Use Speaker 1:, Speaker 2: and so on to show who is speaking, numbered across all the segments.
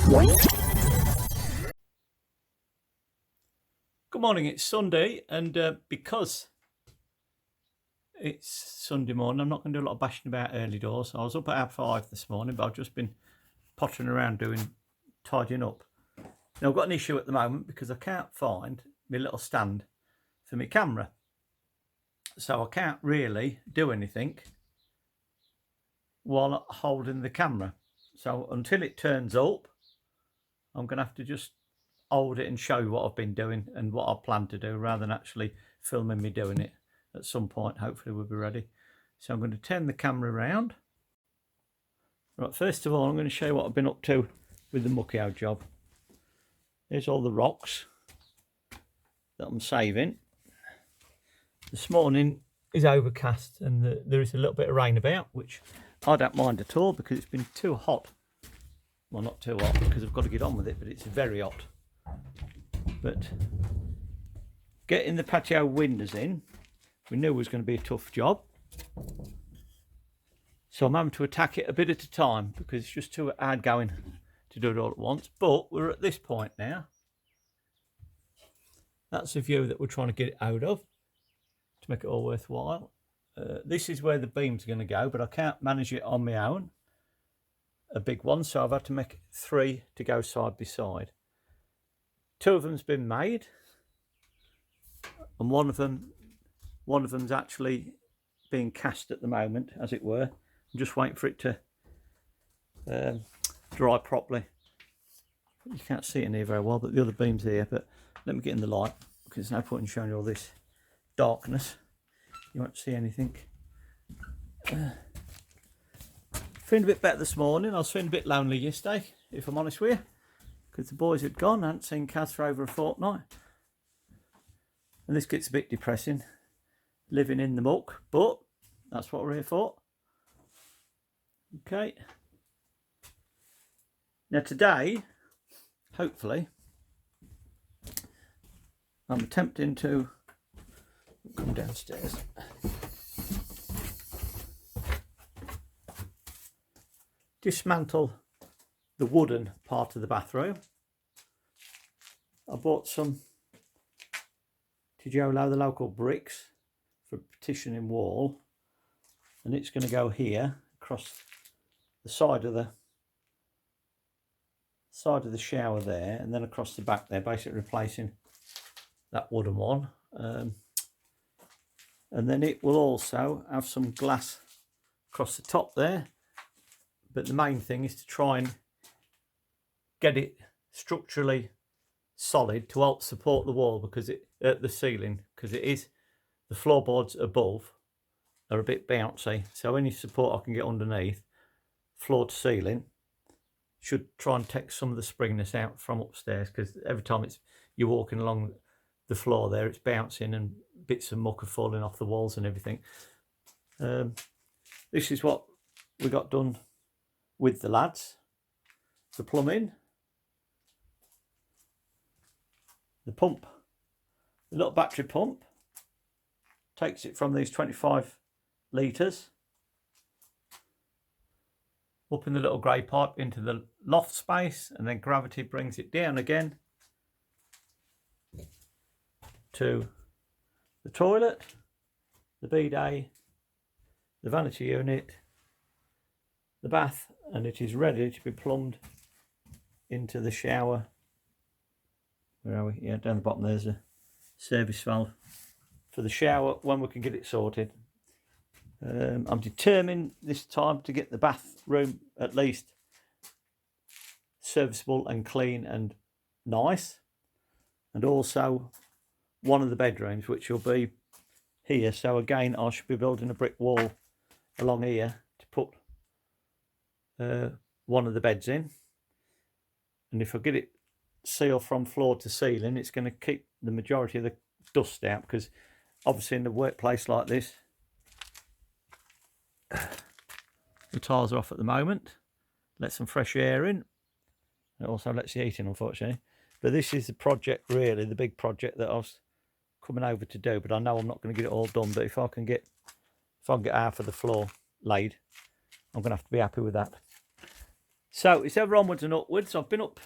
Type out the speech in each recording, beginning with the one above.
Speaker 1: Good morning, it's Sunday, and because it's Sunday morning, I'm not going to do a lot of bashing about early doors. I was up at 5 this morning, but I've just been pottering around tidying up. Now I've got an issue at the moment because I can't find my little stand for my camera. So I can't really do anything while holding the camera. So until it turns up, I'm going to have to just hold it and show you what I've been doing and what I plan to do rather than actually filming me doing it. At some point, hopefully we'll be ready. So I'm going to turn the camera around. Right, first of all, I'm going to show you what I've been up to with the Mudio job. Here's all the rocks that I'm saving. This morning is overcast and there is a little bit of rain about, which I don't mind at all because it's been too hot. Well, not too hot because I've got to get on with it, but it's very hot. But getting the patio windows in, we knew it was going to be a tough job. So I'm having to attack it a bit at a time because it's just too hard going to do it all at once. But we're at this point now. That's the view that we're trying to get it out of to make it all worthwhile. This is where the beam's going to go, but I can't manage it on my own. A big one, so I've had to make 3 to go side by side. 2 of them's been made, and one of them's actually being cast at the moment, as it were. I'm just waiting for it to dry properly. You can't see it in here very well, but the other beam's here. But let me get in the light because there's no point in showing you all this darkness. You won't see anything. Feeling a bit better this morning. I was feeling a bit lonely yesterday, if I'm honest with you, because the boys had gone. I hadn't seen Kaz for over a fortnight. And this gets a bit depressing, living in the muck, but that's what we're here for. Okay. Now today, hopefully, I'm attempting to come downstairs. Dismantle the wooden part of the bathroom. I bought some Tijolo, the local bricks, for partitioning wall, and it's going to go here across the side of the shower there, and then across the back there, basically replacing that wooden one. And then it will also have some glass across the top there, but the main thing is to try and get it structurally solid to help support the wall, because the ceiling, because it is, the floorboards above are a bit bouncy, so any support I can get underneath, floor to ceiling, should try and take some of the springiness out from upstairs, because every time you're walking along the floor there, it's bouncing and bits of muck are falling off the walls and everything. This is what we got done with the lads. The plumbing, the pump, the little battery pump takes it from these 25 litres up in the little grey pipe into the loft space, and then gravity brings it down again to the toilet, the bidet, the vanity unit, the bath, and it is ready to be plumbed into the shower. Where are we? Yeah, down the bottom there's a service valve for the shower when we can get it sorted. I'm determined this time to get the bathroom at least serviceable and clean and nice, and also one of the bedrooms, which will be here. So again, I should be building a brick wall along here to put one of the beds in, and if I get it sealed from floor to ceiling, it's going to keep the majority of the dust out, because obviously in a workplace like this, the tiles are off at the moment, let some fresh air in. It also lets the heat in, unfortunately. But this is the project, really, the big project that I was coming over to do, but I know I'm not going to get it all done. But if I can get half of the floor laid, I'm going to have to be happy with that. So it's ever onwards and upwards. I've been up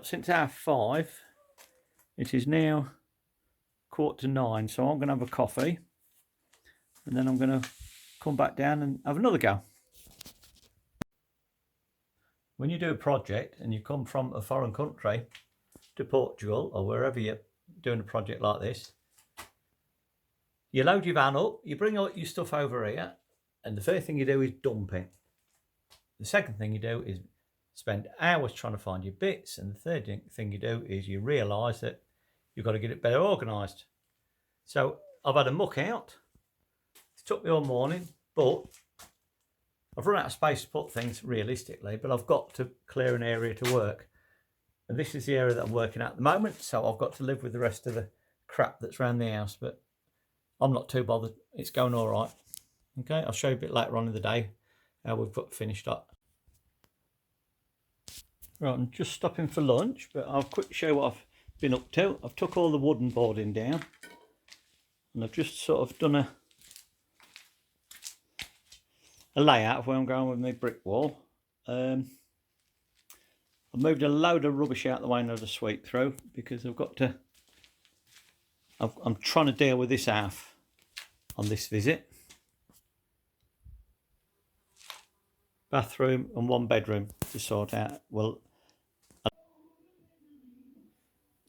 Speaker 1: since 5:30. It is now 8:45, so I'm going to have a coffee, and then I'm going to come back down and have another go. When you do a project and you come from a foreign country to Portugal or wherever you're doing a project like this, you load your van up, you bring all your stuff over here, and the first thing you do is dump it. The second thing you do is spend hours trying to find your bits, and the third thing you do is you realise that you've got to get it better organised. So I've had a muck out. It took me all morning, but I've run out of space to put things realistically, but I've got to clear an area to work. And this is the area that I'm working at the moment, so I've got to live with the rest of the crap that's around the house, but I'm not too bothered. It's going all right. Okay, I'll show you a bit later on in the day how we've got finished up. Right, I'm just stopping for lunch, but I'll quickly show you what I've been up to. I've took all the wooden boarding down, and I've just sort of done a layout of where I'm going with my brick wall. I've moved a load of rubbish out the way and I'll just sweep through, because I've got to, I'm trying to deal with this half on this visit. Bathroom and one bedroom to sort out. Well,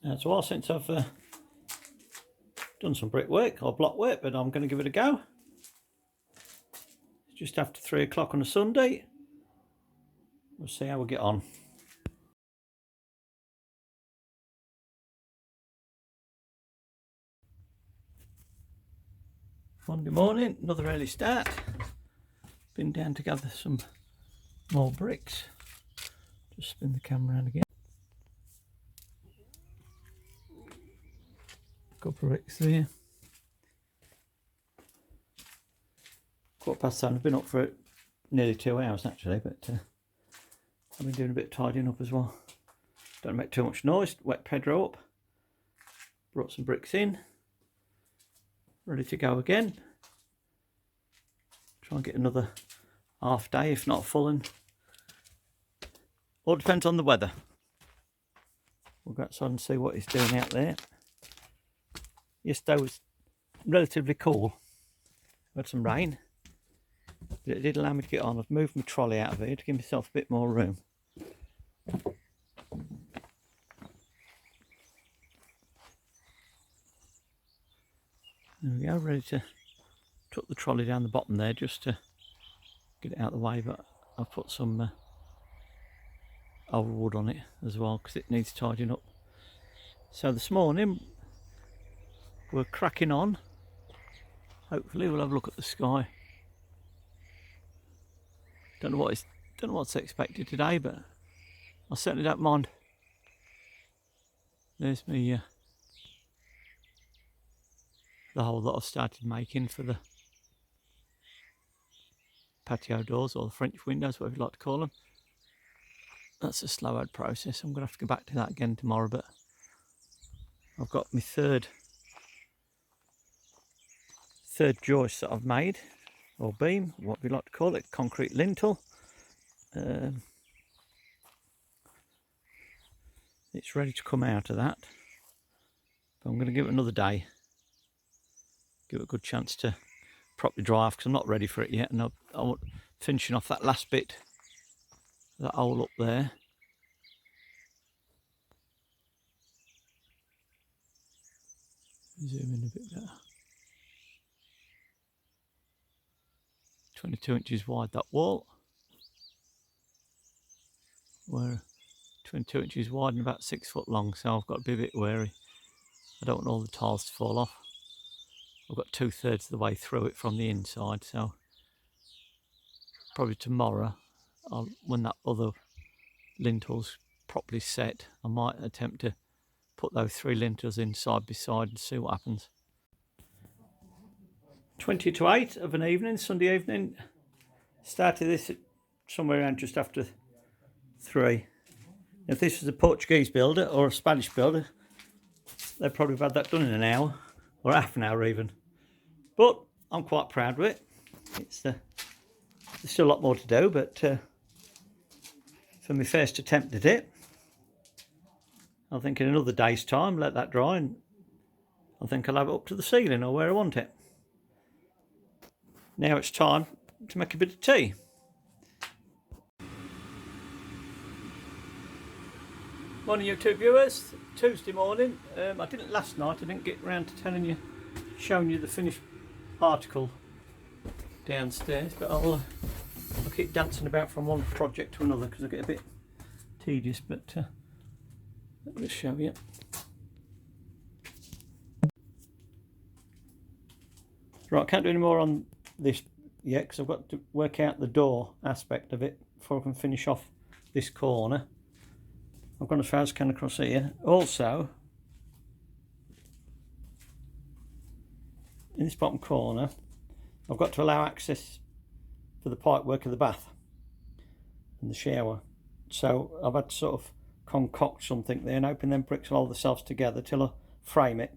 Speaker 1: it's a while since I've done some brickwork or block work, but I'm going to give it a go. It's just after 3 o'clock on a Sunday. We'll see how we get on. Monday morning, another early start. Been down to gather some more bricks. Just spin the camera around again. Couple of bricks there. 7:15. I've been up for nearly 2 hours actually, but I've been doing a bit of tidying up as well. Don't make too much noise. Wet Pedro up. Brought some bricks in. Ready to go again. Try and get another half day, if not full, and all depends on the weather. We'll go outside and see what it's doing out there. Yesterday was relatively cool. Had some rain, but it did allow me to get on. I've moved my trolley out of here to give myself a bit more room. There we go, ready to tuck the trolley down the bottom there just to get it out of the way, but I've put some old wood on it as well because it needs tidying up. So this morning we're cracking on. Hopefully we'll have a look at the sky. Don't know what's expected today, but I certainly don't mind. There's me the hole that I've started making for the patio doors, or the French windows, whatever you like to call them. That's a slow ad process. I'm going to have to go back to that again tomorrow, but I've got my third joist that I've made, or beam, whatever you like to call it, concrete lintel. It's ready to come out of that, but I'm going to give it another day. Give it a good chance to properly dry off because I'm not ready for it yet, and I'm finishing off that last bit, that hole up there. Zoom in a bit better. 22 inches wide, that wall. We're 22 inches wide and about 6 foot long, so I've got to be a bit wary. I don't want all the tiles to fall off. I've got 2/3 of the way through it from the inside, so probably tomorrow, when that other lintel's properly set, I might attempt to put those 3 lintels in side by side and see what happens. 20 to 8 of an evening, Sunday evening. Started this at somewhere around just after 3. If this was a Portuguese builder or a Spanish builder, they'd probably have had that done in an hour or half an hour even. But I'm quite proud of it. There's still a lot more to do, but for my first attempt at it. I think in another day's time, let that dry, and I think I'll have it up to the ceiling or where I want it. Now it's time to make a bit of tea. Morning YouTube viewers, Tuesday morning. I didn't last night, I didn't get round to showing you the finished article downstairs, but I'll keep dancing about from one project to another because I get a bit tedious, but let me show you. Right, I can't do any more on this yet because I've got to work out the door aspect of it before I can finish off this corner. I've gone as far as I can across here. Also, in this bottom corner, I've got to allow access for the pipework of the bath and the shower. So I've had to sort of concoct something there and hoping them bricks will hold themselves together till I frame it.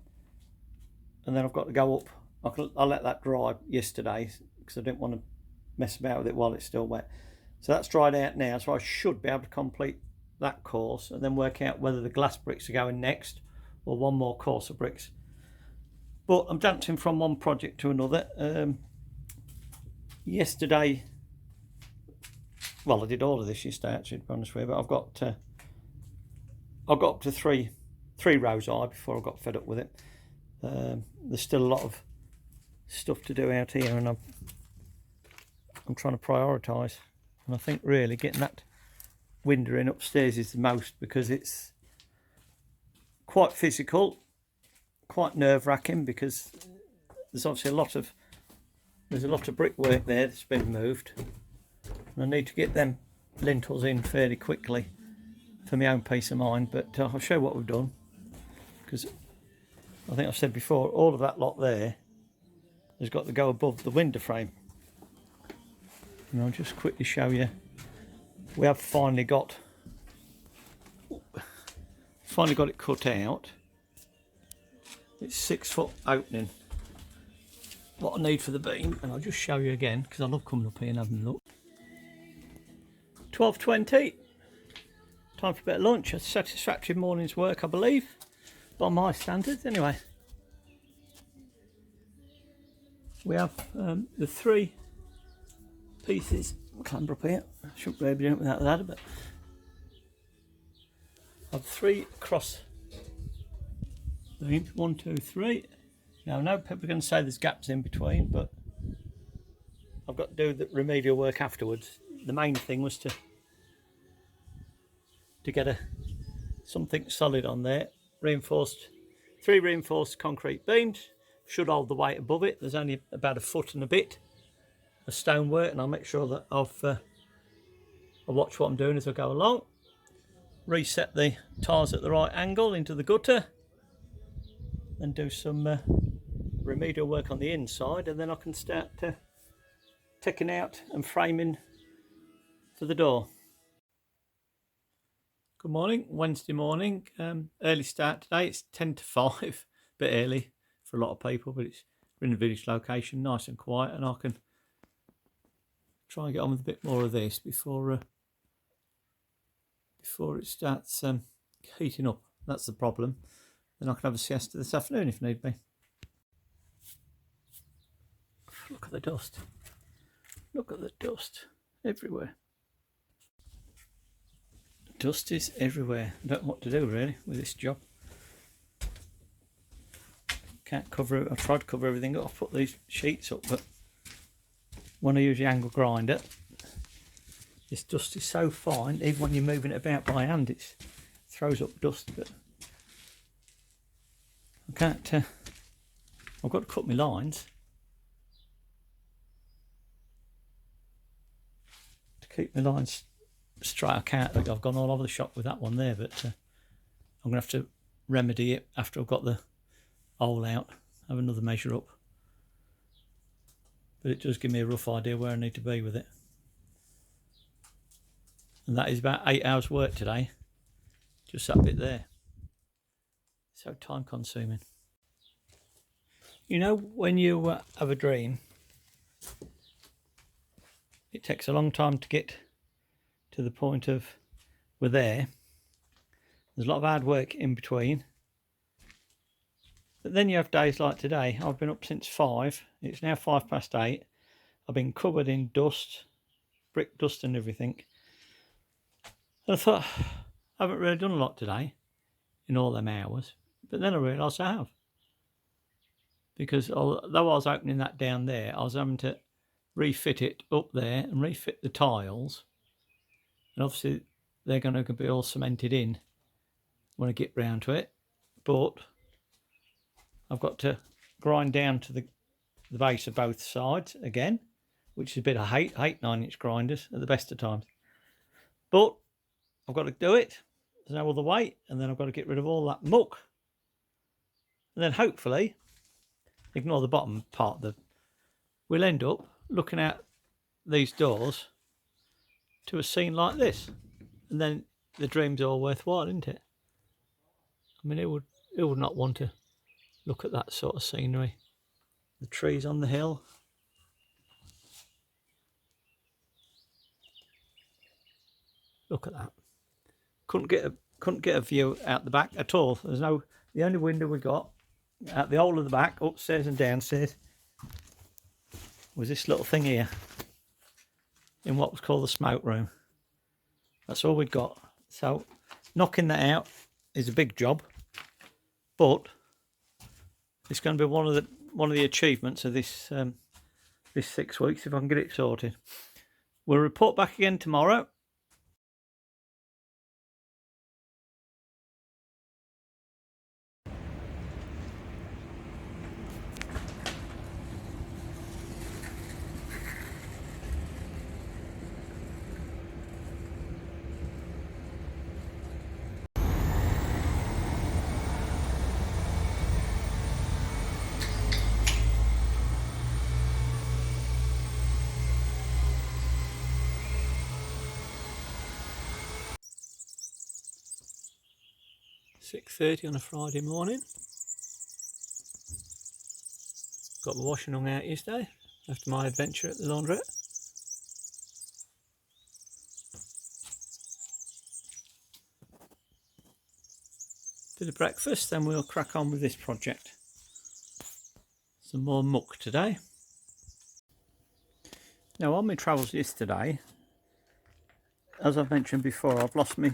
Speaker 1: And then I've got to go up. I let that dry yesterday because I didn't want to mess about with it while it's still wet. So that's dried out now, so I should be able to complete that course and then work out whether the glass bricks are going next or one more course of bricks. But I'm dancing from one project to another. Yesterday, well, I did all of this yesterday actually, to be honest with you, but I got up to three rows high before I got fed up with it. There's still a lot of stuff to do out here, and I'm trying to prioritise, and I think really getting that window in upstairs is the most, because it's quite physical, quite nerve-wracking, because there's obviously a lot of brickwork there that's been moved, and I need to get them lintels in fairly quickly for my own peace of mind. But I'll show you what we've done, because I think I've said before, all of that lot there has got to go above the window frame. And I'll just quickly show you. We have finally got it cut out. It's 6 foot opening. What I need for the beam, and I'll just show you again because I love coming up here and having a look. 12:20. Time for a bit of lunch. A satisfactory morning's work, I believe, by my standards. Anyway, we have the 3 pieces. I'll clamber up here. I shouldn't be able to do it without the ladder, but I've 3 cross beams. 1, 2, 3. Now I know people are going to say there's gaps in between, but I've got to do the remedial work afterwards. The main thing was to get something solid on there. 3 reinforced concrete beams should hold the weight above it. There's only about a foot and a bit of stonework, and I'll make sure that I'll watch what I'm doing as I go along. Reset the tiles at the right angle into the gutter, and do some remedial work on the inside, and then I can start taking out and framing for the door. Good morning, Wednesday morning, early start today. It's 10 to 5, a bit early for a lot of people, but we're in a village location, nice and quiet, and I can try and get on with a bit more of this before it starts heating up. That's the problem. Then I can have a siesta this afternoon if need be. Look at the dust. Look at the dust everywhere. Dust is everywhere. I don't know what to do really with this job. Can't cover it. I tried to cover everything up. I've put these sheets up, but when I use the angle grinder, this dust is so fine, even when you're moving it about by hand, it throws up dust. But I can't, I've got to cut my lines to keep my lines straight. I can't, I've gone all over the shop with that one there, but I'm going to have to remedy it after I've got the hole out, have another measure up. But it does give me a rough idea where I need to be with it. And that is about 8 hours work today, just that bit there. So time consuming. You know, when you have a dream, it takes a long time to get to the point of were there. There's a lot of hard work in between. But then you have days like today. I've been up since 5. It's now 8:05. I've been covered in dust, brick dust and everything. And I thought, I haven't really done a lot today in all them hours. But then I realised I have. Because although I was opening that down there, I was having to refit it up there and refit the tiles. And obviously they're going to be all cemented in when I get round to it. But I've got to grind down to the base of both sides again, which is a bit I hate 9-inch grinders at the best of times. But I've got to do it. There's no other way. And then I've got to get rid of all that muck. And then hopefully, ignore the bottom part, we'll end up looking at these doors to a scene like this. And then the dream's all worthwhile, isn't it? I mean, who would not want to look at that sort of scenery? The trees on the hill. Look at that. Couldn't get a view out the back at all. The only window we got at the whole of the back, upstairs and downstairs, was this little thing here in what was called the smoke room. That's all we'd got. So knocking that out is a big job, but it's going to be one of the achievements of this this 6 weeks if I can get it sorted. We'll report back again tomorrow. .30 on a Friday morning. Got my washing hung out yesterday after my adventure at the laundrette. Bit of breakfast, then we'll crack on with this project. Some more muck today. Now on my travels yesterday, as I've mentioned before, I've lost my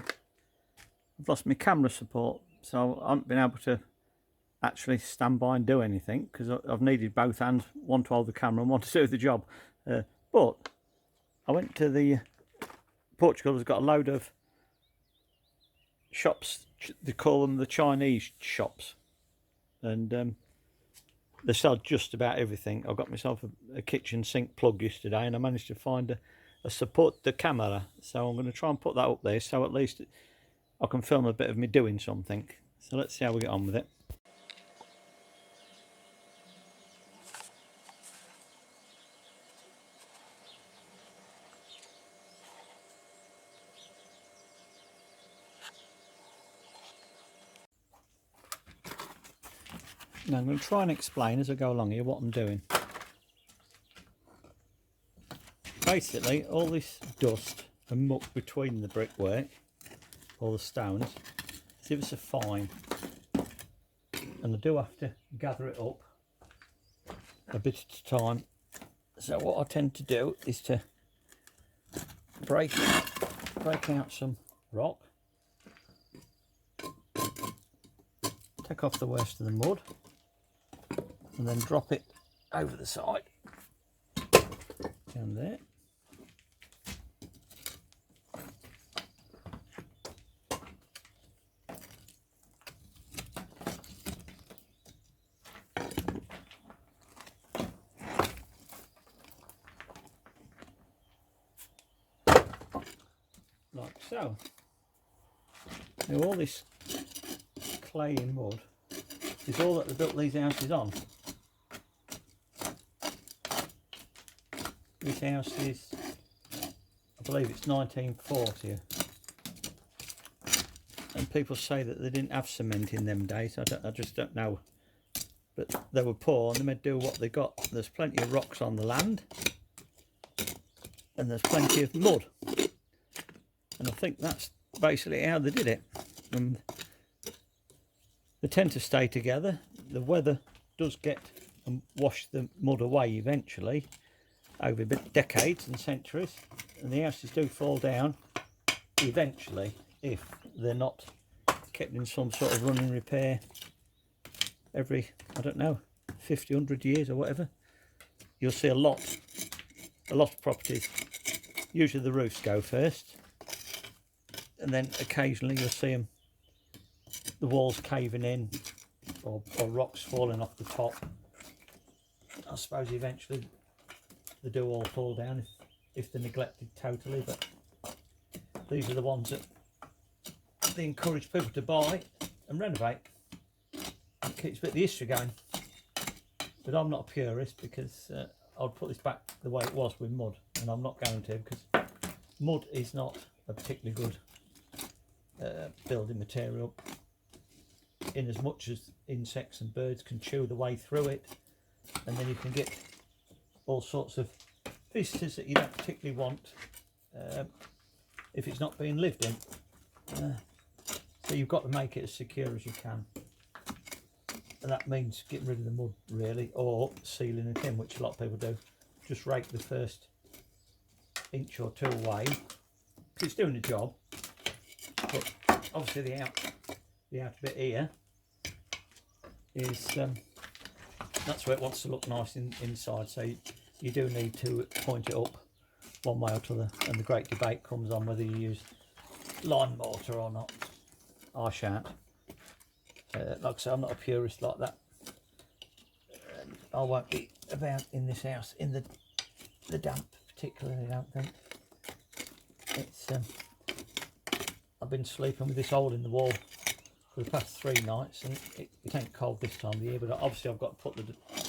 Speaker 1: camera support, so I haven't been able to actually stand by and do anything because I've needed both hands, one to hold the camera and one to do the job. But I went to the Portugal has got a load of shops, they call them the Chinese shops, and they sell just about everything. I got myself a kitchen sink plug yesterday and I managed to find a support the camera, so I'm going to try and put that up there so at least I can film a bit of me doing something. So let's see how we get on with it. Now I'm going to try and explain as I go along here what I'm doing. Basically, all this dust and muck between the brickwork, all the stones, see if it's a fine, and I do have to gather it up a bit at a time. So what I tend to do is to break out some rock, take off the worst of the mud, and then drop it over the side down there. Like so. Now all this clay and mud is all that they built these houses on. This house is, I believe it's 1940, and people say that they didn't have cement in them days. I just don't know, but they were poor and they made do what they got. There's plenty of rocks on the land and there's plenty of mud, and I think that's basically how they did it. And they tend to stay together. The weather does get and wash the mud away eventually over decades and centuries, and the houses do fall down eventually if they're not kept in some sort of running repair every, I don't know, 50, 100 years or whatever. You'll see a lot of properties, usually the roofs go first, and then occasionally you'll see them, the walls caving in, or rocks falling off the top. I suppose eventually they do all fall down if they're neglected totally, but these are the ones that they encourage people to buy and renovate. It keeps a bit of the history going. But I'm not a purist, because I'd put this back the way it was with mud, and I'm not going to, because mud is not a particularly good building material, in as much as insects and birds can chew the way through it, and then you can get all sorts of visitors that you don't particularly want if it's not being lived in. So you've got to make it as secure as you can, and that means getting rid of the mud really, or sealing it in, which a lot of people do. Just rake the first inch or two away, because it's doing the job. But obviously the outer bit here is that's where it wants to look nice inside, so you do need to point it up one way or the other, and the great debate comes on whether you use lime mortar or not. I shan't. Like I say, I'm not a purist like that. I won't be about in this house in the damp particularly, I don't think. It's I've been sleeping with this hole in the wall for the past 3 nights, and it ain't cold this time of year, but obviously I've got to put the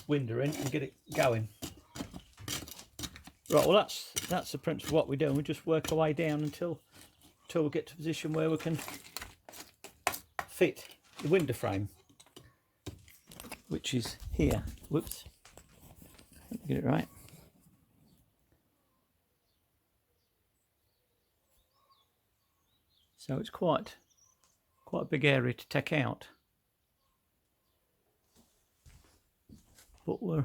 Speaker 1: window in and get it going. Right, well that's the principle of what we do, and we just work our way down until we get to a position where we can fit the window frame, which is here. Whoops, let me get it right. So it's quite a big area to take out, but we're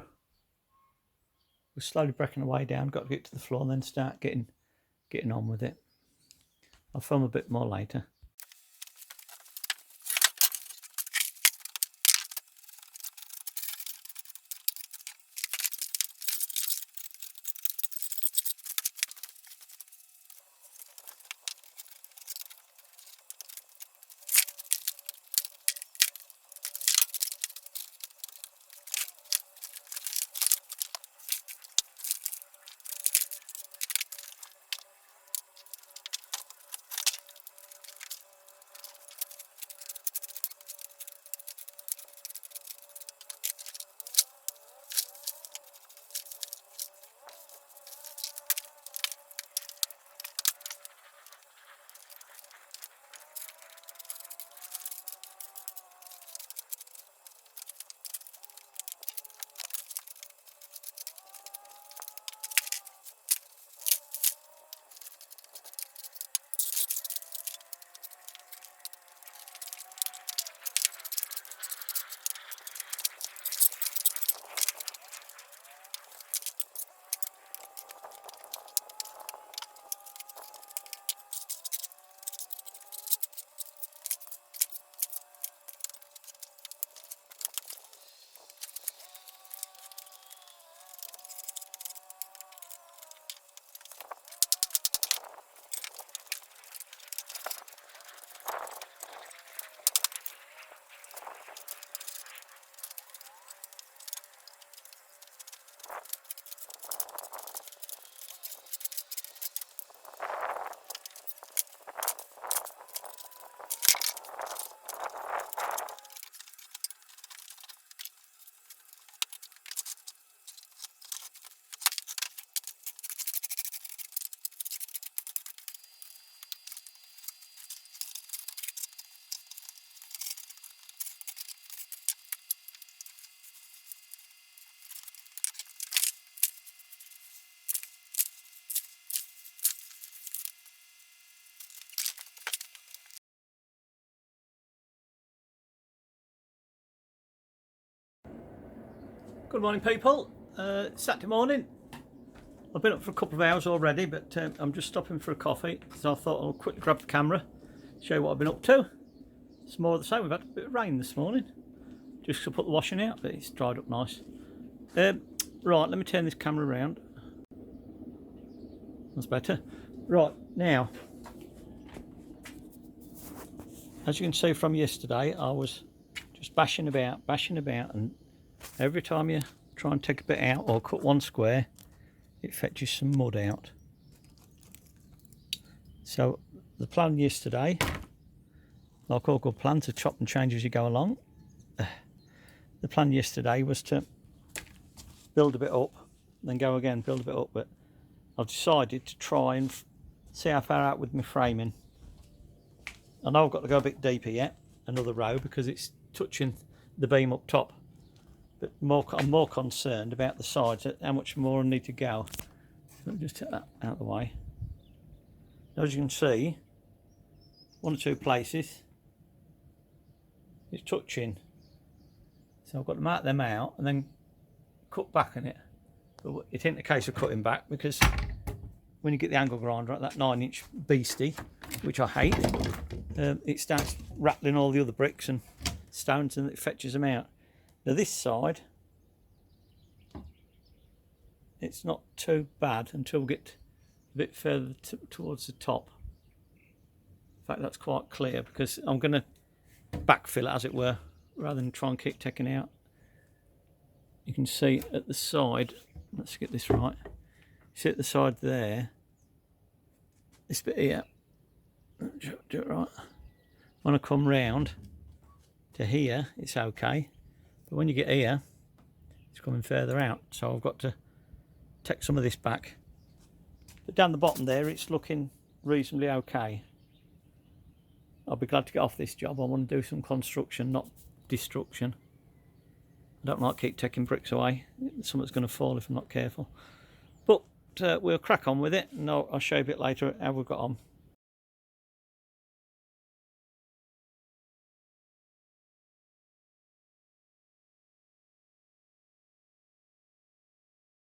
Speaker 1: slowly breaking our way down. Got to get to the floor and then start getting on with it. I'll film a bit more later. Good morning, people. Saturday morning. I've been up for a couple of hours already, but I'm just stopping for a coffee, so I thought I'll quickly grab the camera, show you what I've been up to. It's more of the same. We've had a bit of rain this morning, just to put the washing out, but it's dried up nice. Right, let me turn this camera around. That's better. Right, now, as you can see from yesterday, I was just bashing about, and every time you try and take a bit out or cut one square, it fetches some mud out. So the plan yesterday, like all good plans, to chop and change as you go along. The plan yesterday was to build a bit up, then go again, build a bit up, but I've decided to try and see how far out with my framing. I know I've got to go a bit deeper yet, another row, because it's touching the beam up top. But I'm more concerned about the sides, how much more I need to go. Let me just take that out of the way. As you can see, one or two places it's touching. So I've got to mark them out and then cut back on it. But it ain't a case of cutting back, because when you get the angle grinder at that 9-inch beastie, which I hate, it starts rattling all the other bricks and stones and it fetches them out. Now this side, it's not too bad until we get a bit further towards the top. In fact, that's quite clear, because I'm going to backfill it, as it were, rather than try and keep taking out. You can see at the side, let's get this right, see at the side there, this bit here, do it right. When I come round to here, it's okay. But when you get here, it's coming further out, so I've got to take some of this back. But down the bottom there, it's looking reasonably okay. I'll be glad to get off this job. I want to do some construction, not destruction. I don't like keep taking bricks away. Something's going to fall if I'm not careful. But we'll crack on with it, and I'll show you a bit later how we've got on.